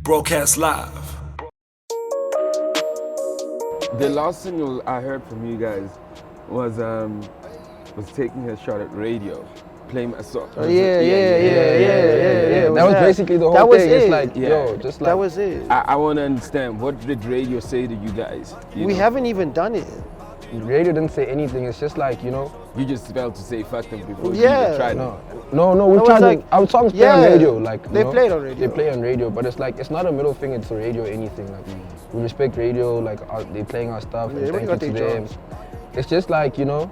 Broadcast live. The last single I heard from you guys was taking a shot at radio, playing my song. Yeah. That was basically the whole thing. It's like, yo, just like that was it. I want to understand, what did radio say to you guys? We haven't even done it. radio didn't say anything. It's just like, you know. You just felt to say fuck them before you Yeah. even tried. No, we tried. like, our songs play on radio, like they played on radio. They play on radio, but it's like it's not a middle finger to radio or anything. Like we respect radio, like they're playing our stuff, and thank you to them. It's just like, you know,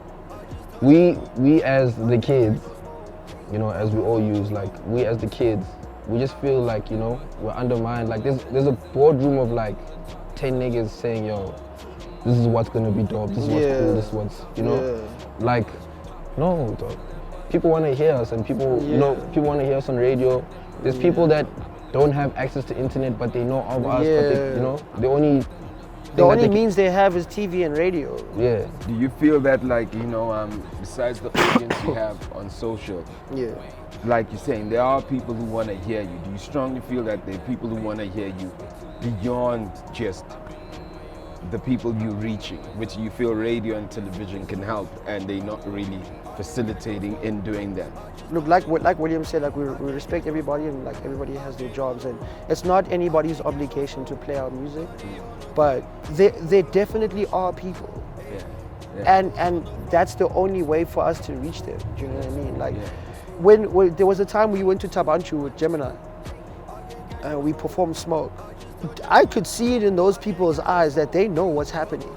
we as the kids, you know, as we all use, like we as the kids, we just feel like, you know, we're undermined. Like there's a boardroom of like 10 niggas saying, yo, this is what's gonna be dope, this is what's cool, this is what's, you know, like, no, dog. People want to hear us, and people, you know, people want to hear us on radio. There's people that don't have access to internet, but they know of us, but they, you know, the only means they have is TV and radio. Yeah. Do you feel that, like, you know, besides the audience you have on social, like you're saying, there are people who want to hear you. Do you strongly feel that there are people who want to hear you beyond just the people you're reaching, which you feel radio and television can help, and they're not really facilitating in doing that? Look, like William said, like we respect everybody, and like everybody has their jobs, and it's not anybody's obligation to play our music, but there definitely are people, and that's the only way for us to reach them. Do you know what I mean? Like when there was a time we went to Tabanchu with Gemini, and we performed Smoke. I could see it in those people's eyes that they know what's happening.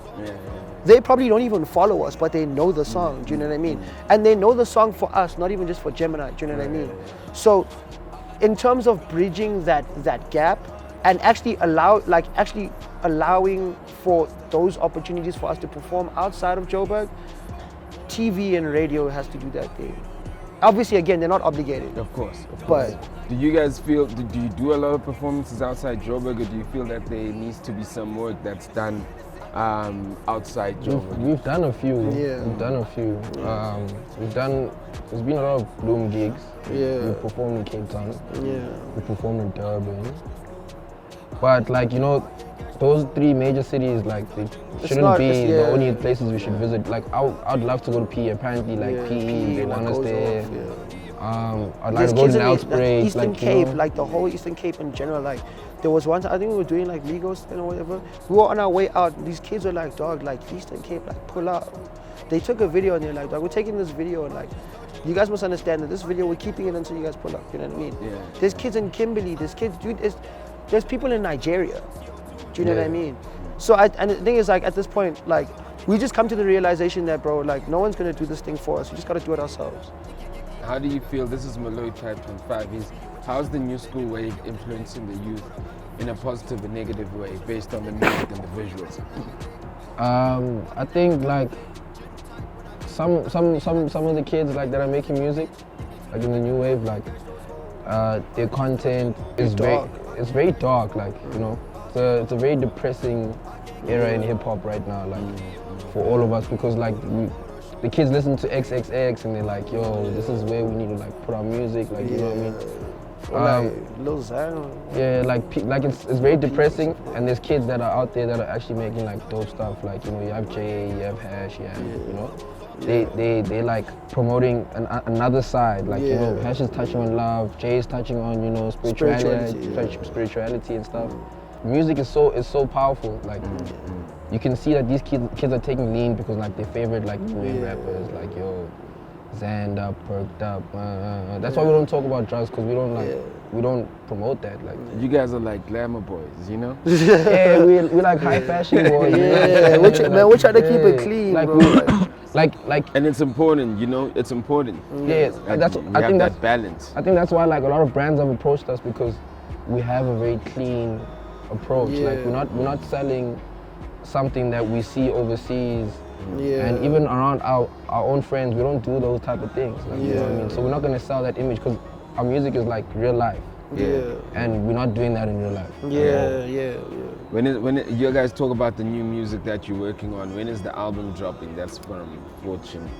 They probably don't even follow us, but they know the song. Do you know what I mean? And they know the song for us, not even just for Gemini. Do you know what I mean? So, in terms of bridging that gap and actually allowing for those opportunities for us to perform outside of Joburg, TV and radio has to do that thing. Obviously, again, they're not obligated. Of course. But do you guys feel, do you do a lot of performances outside Joburg, or do you feel that there needs to be some work that's done outside Joburg? We've done a few. Yeah. We've done a few. There's been a lot of Bloom gigs. Yeah. We performed in Cape Town. Yeah. We performed in Durban. But like, you know, those three major cities, like they shouldn't be the only places we should visit. Like I'd love to go to PE. Apparently, like PE, they want us there. I'd like to go to Outbreak. Eastern Cape, like the whole Eastern Cape in general. Like there was one time, I think we were doing like Migos or whatever. We were on our way out. These kids were like, dog, like Eastern Cape, like pull up. They took a video and they're like, dog, we're taking this video and like, you guys must understand that this video, we're keeping it until you guys pull up. You know what I mean? Yeah. There's kids in Kimberley. There's kids, dude. There's people in Nigeria. Do you know what I mean? So and the thing is, like, at this point, like, we just come to the realization that, bro, like, no one's gonna do this thing for us. We just gotta do it ourselves. How do you feel, this is Malloy Type 25, how's the new school wave influencing the youth in a positive and negative way based on the music and the visuals? I think like some of the kids like that are making music, like in the new wave, like their content is very dark, like, you know. It's a very depressing era in hip hop right now, like for all of us, because like the kids listen to XXX and they're like, yo, this is where we need to like put our music, like, you know what I mean? Like Lil Zion. Yeah, like it's very depressing, and there's kids that are out there that are actually making like dope stuff, like, you know, you have Jay, you have Hash, you know. They like promoting another side, like, you know, Hash is touching on love, Jay is touching on, you know, spirituality and stuff. Music is so powerful, like you can see that these kids are taking lean because like their favorite like new wave rappers, like, yo, Zanned Up, Perked Up, that's why we don't talk about drugs, because we don't promote that, like. You guys are like glamour boys, you know? Yeah, we like high fashion boys. Yeah, we're trying to keep it clean, like, bro. Like, and it's important, you know, it's important. Yeah, I think that balance. I think that's why like a lot of brands have approached us, because we have a very clean approach. Like we're not selling something that we see overseas. And even around our own friends, we don't do those type of things. Like, you know what I mean? So we're not gonna sell that image, because our music is like real life. And we're not doing that in real life. When you guys talk about the new music that you're working on, when is the album dropping? That's from Fortune.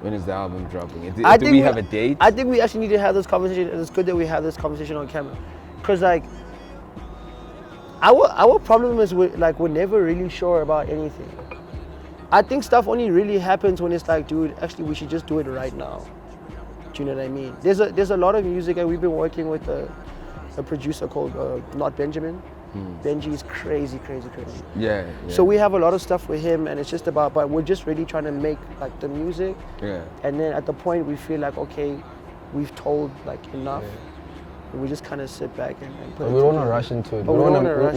When is the album dropping? Do we have a date? I think we actually need to have this conversation, and it's good that we have this conversation on camera. Because like, Our problem is we're never really sure about anything. I think stuff only really happens when it's like, dude, actually we should just do it right now. Do you know what I mean? There's a lot of music, and we've been working with a producer called Not Benjamin. Benji is crazy. Yeah. So we have a lot of stuff with him, and it's just about, but we're just really trying to make like the music. Yeah. And then at the point we feel like, okay, we've told like enough. We just kind of sit back and put it. We don't want to rush into it. Oh, We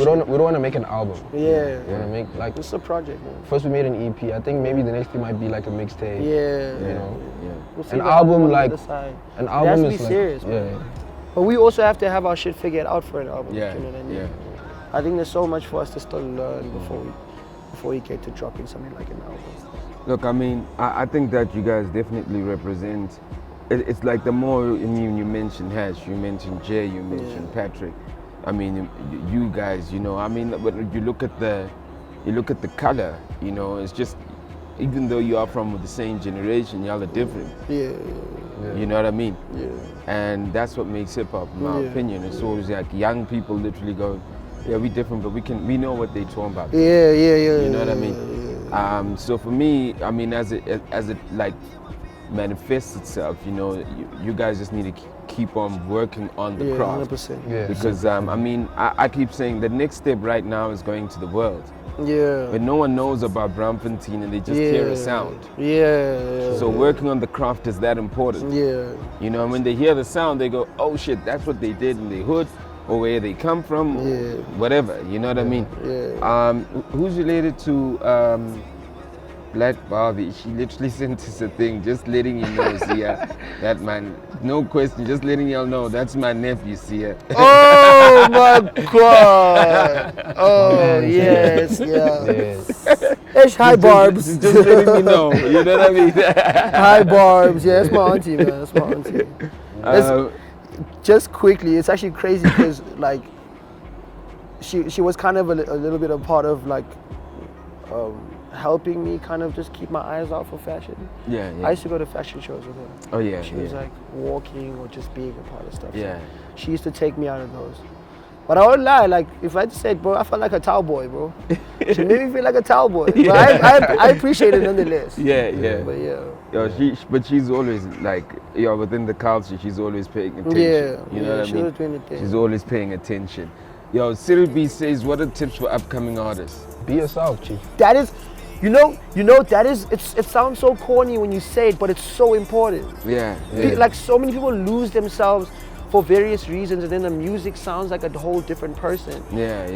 don't want to make an album. Yeah. We want to make like. It's a project, man. First we made an EP. I think maybe the next thing might be like a mixtape. Yeah. You know. We'll see An that album on the like. other side. An It album has to is be like. serious, man. Yeah. But we also have to have our shit figured out for an album. Yeah. You know what I mean? Yeah. I think there's so much for us to still learn before we get to dropping something like an album. Look, I mean, I think that you guys definitely represent. It's like the more you mentioned Hash, you mentioned Jay, you mentioned Patrick. I mean, you guys, you know. I mean, but you look at the color. You know, it's just, even though you are from the same generation, y'all are different. Yeah. You know what I mean? Yeah. And that's what makes hip hop, in my opinion. It's always like young people literally go, yeah, we different, but we know what they talking about. Yeah. You know what I mean? So for me, I mean, as it like manifests itself, you know, you guys just need to keep on working on the craft. 100%. Yeah. Because I mean, I keep saying the next step right now is going to the world. Yeah. But no one knows about Braamfontein, and they just hear a sound. Yeah. So working on the craft is that important. Yeah. You know, and when they hear the sound, they go, oh shit, that's what they did in the hood, or where they come from, whatever, you know what I mean? Yeah. Who's related to Black Barbie? She literally sent us a thing, just letting you know, Sia, that man, no question, just letting y'all know, that's my nephew, Sia. Oh my God! Oh yes, yeah. It's hi Barbs. Just letting me know, you know what I mean? Hi Barbs. Yeah, that's my auntie, man. That's my auntie. Just quickly, it's actually crazy because like she was kind of a little bit a part of like helping me kind of just keep my eyes out for fashion. Yeah. I used to go to fashion shows with her. Oh yeah. She was like walking or just being a part of stuff. Yeah. So she used to take me out of those. But I won't lie, like if I said, bro, I felt like a towel boy, bro. She made me feel like a towel boy. But I appreciate it nonetheless. Yeah. But yeah. But she's always like, within the culture, she's always paying attention. You know what I mean? Doing the thing. She's always paying attention. Cyril B says, what are tips for upcoming artists? Be yourself, chief. That is, you know, that is, it sounds so corny when you say it, but it's so important. Yeah. Like so many people lose themselves for various reasons, and then the music sounds like a whole different person.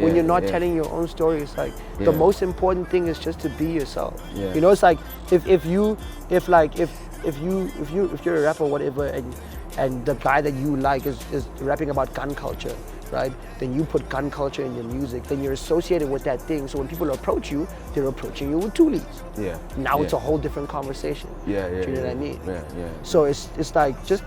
When you're not telling your own story, it's like the most important thing is just to be yourself. You know, it's like if you're a rapper or whatever, and the guy that you like is rapping about gun culture, right? Then you put gun culture in your music, then you're associated with that thing. So when people approach you, they're approaching you with toolies. Now it's a whole different conversation. Do you know what I mean? So it's like just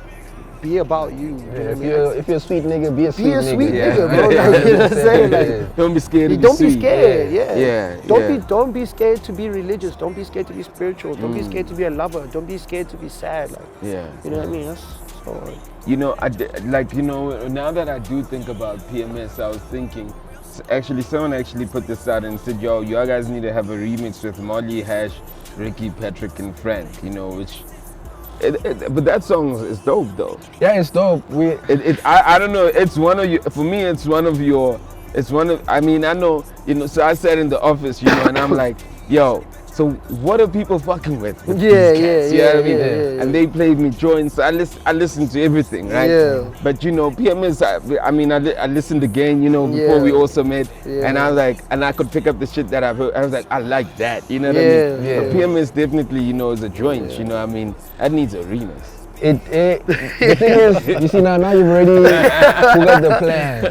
be about you. If you're a sweet nigga, be a sweet nigga. Be a sweet nigga, bro. Like, you know what I'm saying? Like, don't be scared to be don't sweet. be scared. Don't be scared to be religious. Don't be scared to be spiritual. Don't be scared to be a lover. Don't be scared to be sad. Like, you know what I mean? That's so. You know, now that I do think about PMS, I was thinking, actually, someone actually put this out and said, yo, y'all guys need to have a remix with Molly, Hash, Ricky, Patrick, and Frank, you know, which. But that song is dope, though. Yeah, it's dope. I don't know. It's one of you. For me, it's one of your. It's one of. I mean, I know. You know. So I sat in the office, you know, and I'm like, yo. So what are people fucking with these cats? You know what I mean? And they played me joints. So I listened to everything, right? Yeah. But you know, PMS. I listened again, you know, before we also met, and I was like, and I could pick up the shit that I've heard. I was like, I like that. You know what I mean? But PMS definitely, you know, is a joint. You know what I mean? That needs a remix. The thing is, you see now you've already forgot the plan.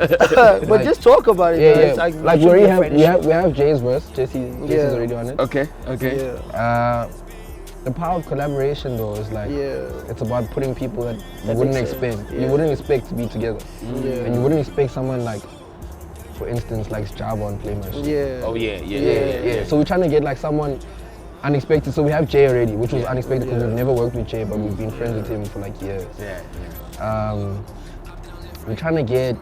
But just talk about it. Yeah. Like we already have Jay's verse. Jesse's already on it. Okay. The power of collaboration though is like it's about putting people that you wouldn't expect. You wouldn't expect to be together. And you wouldn't expect someone like, for instance, like Java on Play My Shit. Oh yeah. So we're trying to get like someone unexpected. So we have Jay already, which was unexpected because we've never worked with Jay, but we've been friends with him for like years. We're trying to get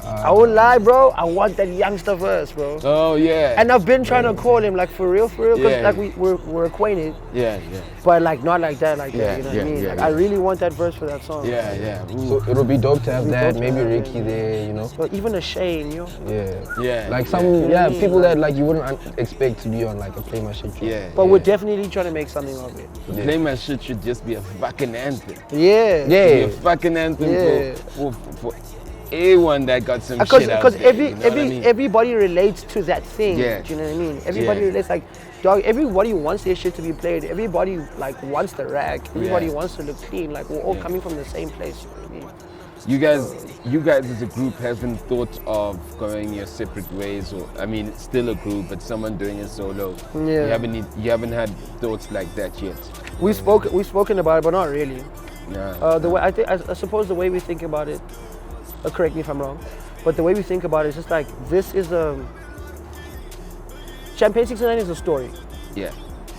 I won't lie, bro. I want that youngster verse, bro. Oh yeah. And I've been trying to call him like for real, because Yeah. like we're acquainted. Yeah. But like not like that, like that. You know what I mean? Yeah, Like yeah. I really want that verse for that song. Yeah. So it'll be dope to have It'll be that. dope to Maybe have Ricky it. there, you know. Or even a Shane, you know. Yeah. Yeah. Like some, You know what I mean? people that like you wouldn't expect to be on like a Play My Shit track. Yeah. But we're definitely trying to make something of it. Play My Shit should just be a fucking anthem. Yeah. Be a fucking anthem Yeah. for anyone that got some shit out Because there, you know what I mean? everybody relates to that thing. Yeah. Do you know what I mean? Everybody Yeah. relates, like, dog, everybody wants their shit to be played. Everybody like wants the rack. Everybody Yeah. wants to look clean. Like we're all coming from the same place. You know what I mean? You guys as a group haven't thought of going your separate ways, or I mean, it's still a group, but someone doing it solo. Yeah. You haven't had thoughts like that yet. We've spoken about it, but not really. Nah. The way I suppose the way we think about it. Correct me if I'm wrong, but the way we think about it is just like this is a Champagne69 is a story. Yeah.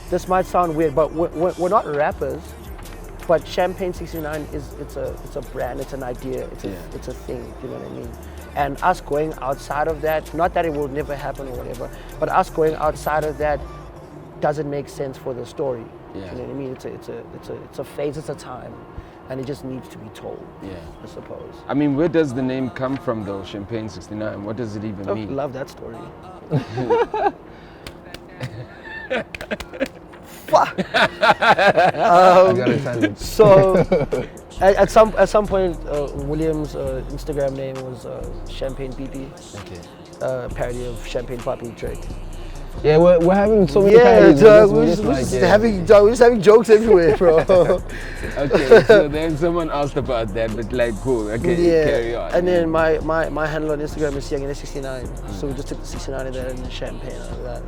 This might sound weird, but we're not rappers. But Champagne69 it's a brand, it's an idea, it's a thing. You know what I mean? And us going outside of that, not that it will never happen or whatever, but us going outside of that doesn't make sense for the story. Yeah. You know what I mean? It's a phase, it's a time, and it just needs to be told. Yeah. I suppose. I mean, where does the name come from though, Champagne69? What does it even I mean? love that story. Fuck. I got excited. So at some point, William's Instagram name was Champagne PP, parody of Champagne Poppy Drake. Yeah, we're having so many Yeah, parodies. dog, We're just having jokes everywhere, bro. Okay, so then someone asked about that, but like, cool. Okay, carry on. And then my handle on Instagram is Youngin69. So we just took the 69 in there and the champagne out of that.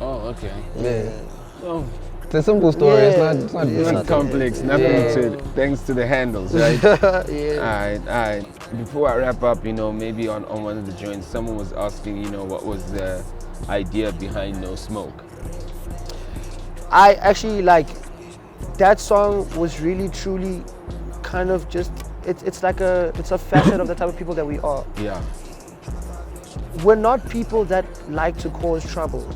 Oh, okay. Yeah. Oh, It's a simple story. Yeah. It's not It's not complex. Nothing to thanks to the handles, right? Yeah. All right. Before I wrap up, maybe on one of the joints, someone was asking, what was the idea behind No Smoke? I actually that song was really truly kind of just it's a facet of the type of people that we are. Yeah. We're not people that like to cause trouble.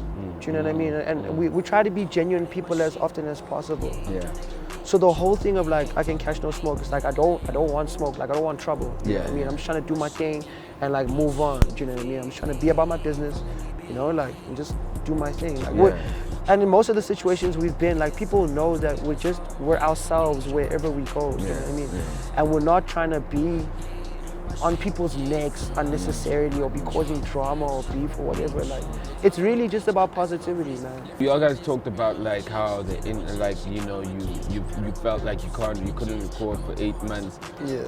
Do you know what I mean? And we try to be genuine people as often as possible. Yeah. So the whole thing of I can catch no smoke, it's like I don't want smoke, I don't want trouble. You know what I mean? I'm just trying to do my thing and move on. Do you know what I mean? I'm just trying to be about my business, and just do my thing. And in most of the situations we've been, people know that we're ourselves wherever we go. You know what I mean? And we're not trying to be on people's necks unnecessarily or be causing drama or beef or whatever. It's really just about positivity, man. You all guys talked about how you felt like you couldn't record for 8 months. Yeah.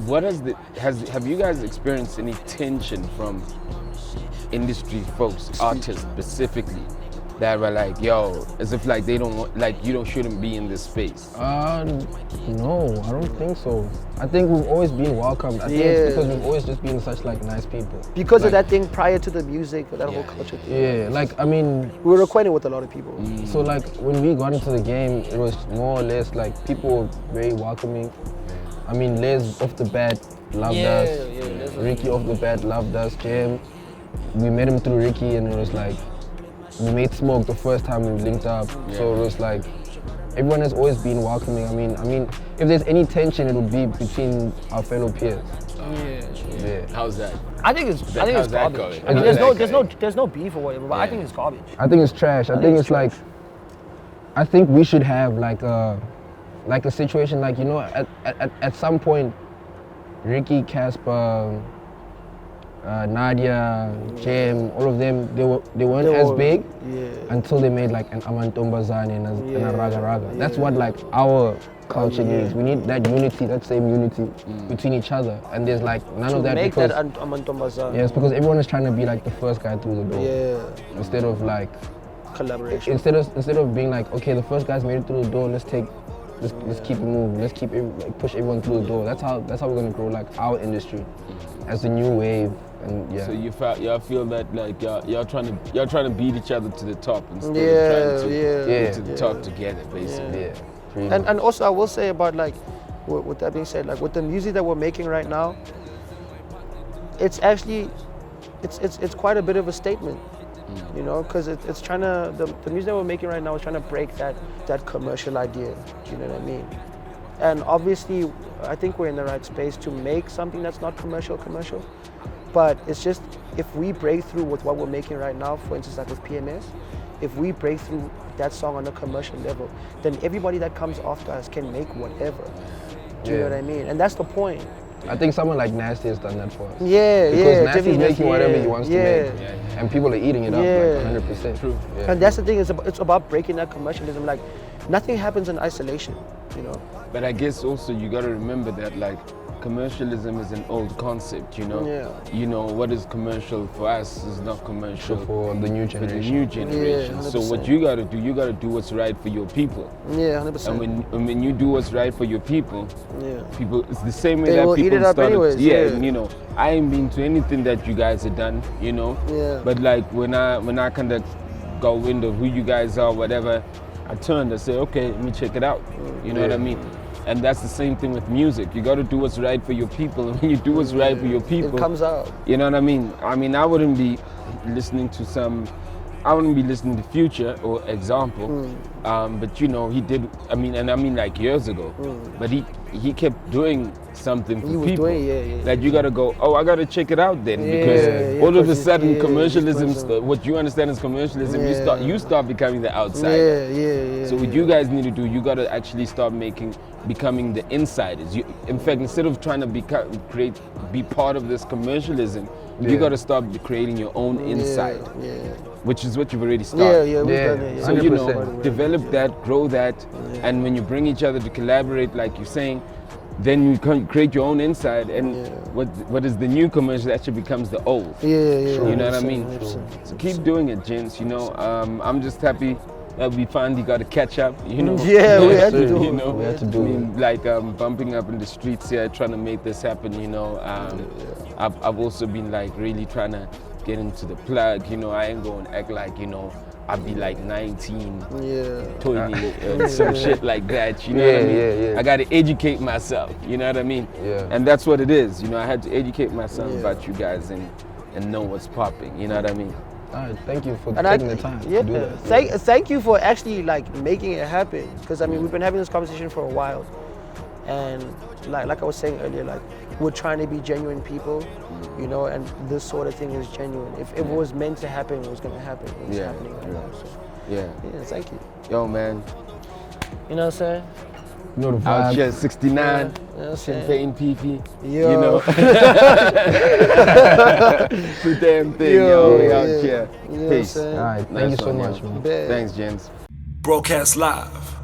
What have you guys experienced any tension from industry folks, artists specifically, that were as if they don't want, you shouldn't be in this space? No, I don't think so. I think we've always been welcomed. I think it's because we've always just been such nice people. Because of that thing prior to the music, that whole culture thing. Yeah, We were acquainted with a lot of people. So when we got into the game, it was more or less people were very welcoming. I mean, Les off the bat loved us. Ricky off the bat loved us. Jam, we met him through Ricky, and it was we made Smoke the first time we linked up. So it was everyone has always been welcoming. I mean, if there's any tension, it would be between our fellow peers. Yeah. How's that? I think it's garbage. I mean, there's no beef or whatever, but I think it's garbage. I think it's trash. I think it's I think we should have a situation at some point, Ricky, Casper, Nadia, Jam, all of them, they weren't as big until they made an Amantombazane and a Raga Raga. That's what our culture needs. We need that unity, that same unity between each other. And there's none of that make because that Amantombazane. Yes, because everyone is trying to be the first guy through the door. Yeah. Instead of collaboration. Instead of being okay, the first guy's made it through the door, let's keep it moving. Let's keep push everyone through the door. That's how we're gonna grow our industry as a new wave. And So y'all feel that y'all trying to beat each other to the top instead of trying to get to the top together, basically. Yeah. And also I will say about with that being said, with the music that we're making right now, it's actually, it's quite a bit of a statement, you know, because it's trying to, the music that we're making right now is trying to break that commercial idea, do you know what I mean? And obviously, I think we're in the right space to make something that's not commercial, but it's just, if we break through with what we're making right now, for instance, like with PMS, if we break through that song on a commercial level, then everybody that comes after us can make whatever. Do you know what I mean? And that's the point. I think someone like Nasty has done that for us. Yeah, because yeah. Nasty's making whatever he wants to make, and people are eating it up like 100%. True. Yeah. And that's the thing, it's about breaking that commercialism. Like, nothing happens in isolation, you know? But I guess also you got to remember that, like, commercialism is an old concept, you know? Yeah. You know, what is commercial for us is not commercial for the new for the generation. new generation. Yeah, so what you got to do what's right for your people. Yeah, 100%. And when you do what's right for your people, people, it's the same way They that will people eat it up started. anyways, and, you know, I ain't been to anything that you guys have done, you know? Yeah. But like when I kind of go into who you guys are, whatever, I turned and say, okay, let me check it out. You know what I mean? And that's the same thing with music. You got to do what's right for your people. And when you do what's right for your people, it comes out. You know what I mean? I wouldn't be listening to to Future or Example. But you know, he did, I mean like years ago. But he kept doing something for people. That you got to go, oh, I got to check it out then. Because all of a sudden commercialism, what you understand as commercialism, you start becoming the outsider. So what you guys need to do, you got to actually start becoming the insiders. In fact, instead of trying to be part of this commercialism, you got to start creating your own inside, which is what you've already started. We've done it. So you know, develop that, grow that, and when you bring each other to collaborate, like you're saying, then you can create your own inside, and what is the new commercial actually becomes the old. You know what I mean? So keep doing it, gents. You know, I'm just happy that we finally got to catch up. You know, we had to do it. You know, we had to do it. Like bumping up in the streets here, trying to make this happen. You know, I've also been like really trying to get into the plug. You know, I ain't going to act like, you know, I'd be like 19, 20, some shit like that, you know what I mean? I got to educate myself, you know what I mean? And that's what it is, you know, I had to educate myself about you guys and know what's popping, you know what I mean? All right, thank you for taking the time to do that. Thank you for actually like making it happen, because I mean, we've been having this conversation for a while, and like I was saying earlier, like, we're trying to be genuine people, you know, and this sort of thing is genuine. If it was meant to happen, it was going to happen. It's happening right now. So, thank you. Yo, man. You know what I'm saying? You know the vibe. Out here, 69, Champagne PP, you know. The damn thing, yo. We out here. You know Peace. what I'm saying? All right, thank you so much, man. Thanks, gents. Broadcast live